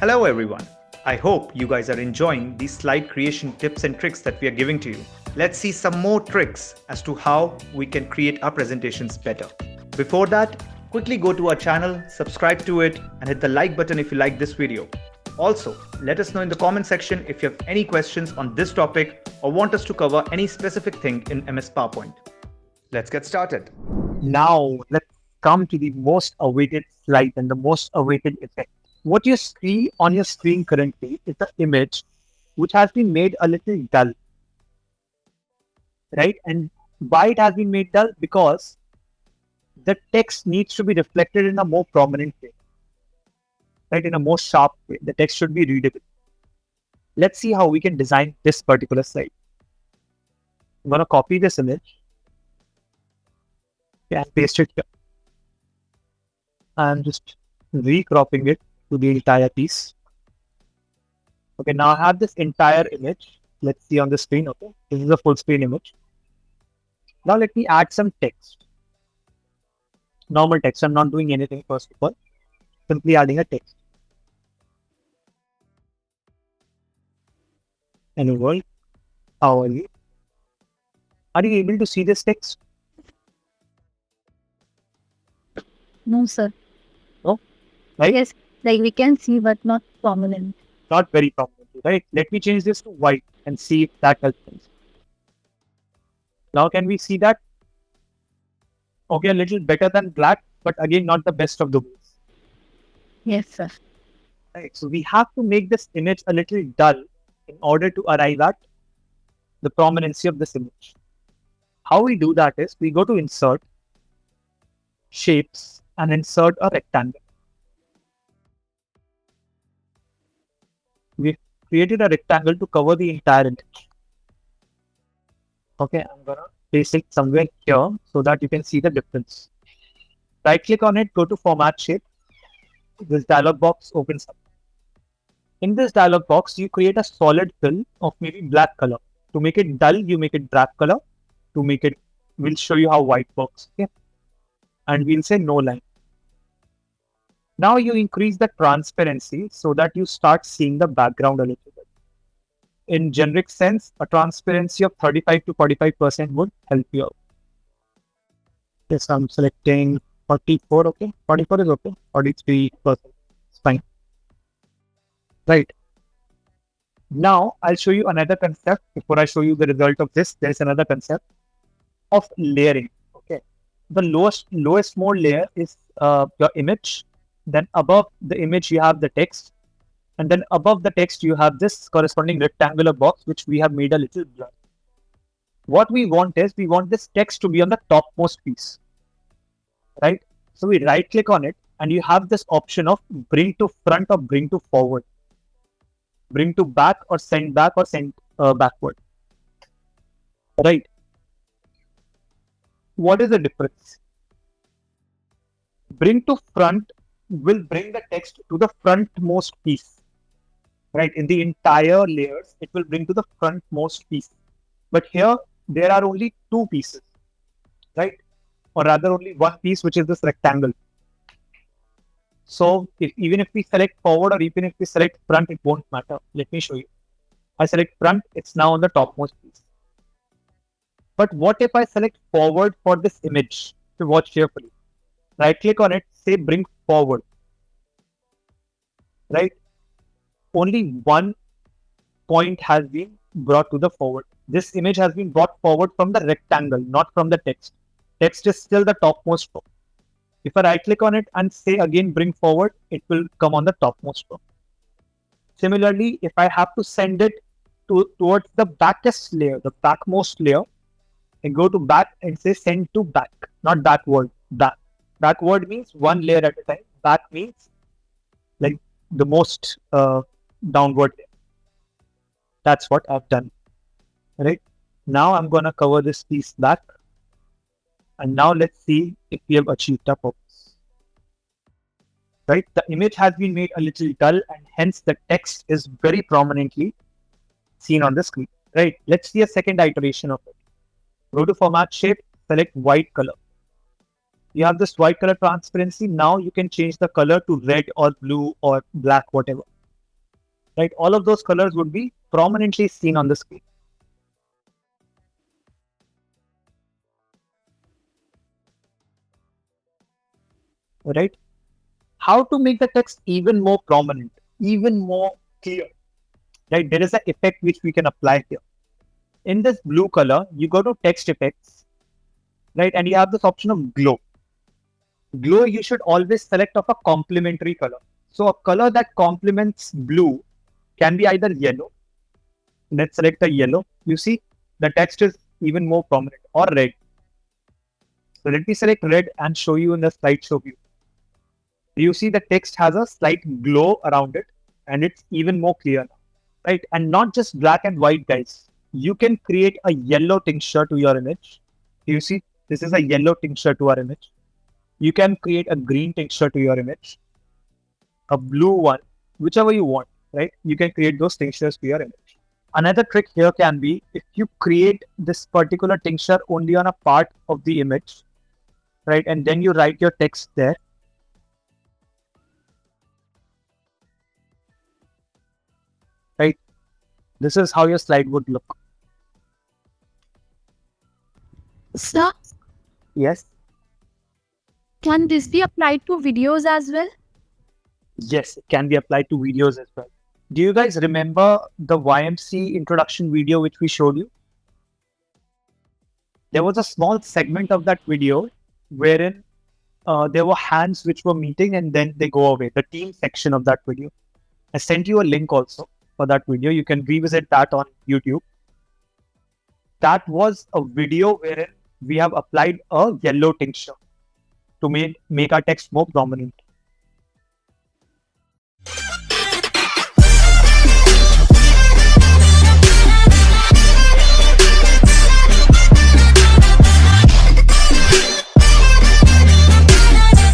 Hello everyone. I hope you guys are enjoying these slide creation tips and tricks that we are giving to you. Let's see some more tricks as to how we can create our presentations better. Before that, quickly go to our channel, subscribe to it, and hit the like button if you like this video. Also, let us know in the comment section if you have any questions on this topic or want us to cover any specific thing in MS PowerPoint. Let's get started. Now, let's come to the most awaited slide and the most awaited effect. What you see on your screen currently is an image which has been made a little dull, right? And why it has been made dull? Because the text needs to be reflected in a more prominent way, right? In a more sharp way. The text should be readable. Let's see how we can design this particular slide. I'm going to copy this image and paste it here. I'm just recropping it to the entire piece. Okay, now I have this entire image. Let's see on the screen. Okay, this is a full screen image. Now let me add some text. Normal text. I'm not doing anything first of all. Simply adding a text. Hello world. How are you? Are you able to see this text? No, sir. No? Right? Yes, like we can see, but not prominent. Not very prominently, right? Let me change this to white and see if that helps. Now can we see that? Okay, a little better than black, but again, not the best of the ways. Yes, sir. Right. So we have to make this image a little dull in order to arrive at the prominency of this image. How we do that is we go to Insert, Shapes, and insert a rectangle. We've created a rectangle to cover the entire image. Okay, I'm gonna place it somewhere here so that you can see the difference. Right click on it, go to Format Shape. This dialog box opens up. In this dialog box, you create a solid fill of maybe black color. To make it dull, you make it black color. To make it, we'll show you how white works. Okay, and we'll say no line. Now you increase the transparency so that you start seeing the background a little bit. In generic sense, a transparency of 35 to 45% would help you out. Yes, I'm selecting 44, okay? 44 is okay. 43%, it's fine. Right. Now, I'll show you another concept. Before I show you the result of this, there is another concept of layering, okay? The lowest mode layer is your image. Then above the image, you have the text. And then above the text, you have this corresponding rectangular box, which we have made a little blur. What we want is, we want this text to be on the topmost piece, right? So we right click on it and you have this option of bring to front or bring to forward. Bring to back or send back or send backward, right? What is the difference? Bring to front will bring the text to the frontmost piece, right? In the entire layers, it will bring to the frontmost piece. But here, there are only two pieces, right? Or rather only one piece, which is this rectangle. So even if we select forward or even if we select front, it won't matter. Let me show you. I select front, it's now on the topmost piece. But what if I select forward for this image? So watch carefully. Right click on it, say bring forward. Right? Only one point has been brought to the forward. This image has been brought forward from the rectangle, not from the text. Text is still the topmost row. If I right click on it and say again bring forward, it will come on the topmost row. Similarly, if I have to send it towards the backest layer, the backmost layer, I go to back and say send to back, not backward, back. Backward means one layer at a time. Back means like the most downward layer. That's what I've done. Right? Now I'm going to cover this piece back. And now let's see if we have achieved our purpose. Right? The image has been made a little dull and hence the text is very prominently seen on the screen. Right? Let's see a second iteration of it. Go to Format Shape, select white color. You have this white color transparency. Now you can change the color to red or blue or black, whatever. right? All of those colors would be prominently seen on the screen. Right? How to make the text even more prominent, even more clear, right? There is an effect which we can apply here. In this blue color, you go to text effects, right? And you have this option of glow. Glow, you should always select of a complementary color. So a color that complements blue can be either yellow. Let's select a yellow. You see, the text is even more prominent, or red. So let me select red and show you in the slideshow view. You see the text has a slight glow around it and it's even more clear now, right? And not just black and white, guys. You can create a yellow tincture to your image. You see, this is a yellow tincture to our image. You can create a green tincture to your image, a blue one, whichever you want, right? You can create those tinctures to your image. Another trick here can be if you create this particular tincture only on a part of the image, right? And then you write your text there. Right? This is how your slide would look. Sir, Yes. can this be applied to videos as well? Yes, it can be applied to videos as well. Do you guys remember the YMC introduction video which we showed you? There was a small segment of that video wherein there were hands which were meeting and then they go away, the team section of that video. I sent you a link also for that video. You can revisit that on YouTube. That was a video wherein we have applied a yellow tincture to make our text more prominent.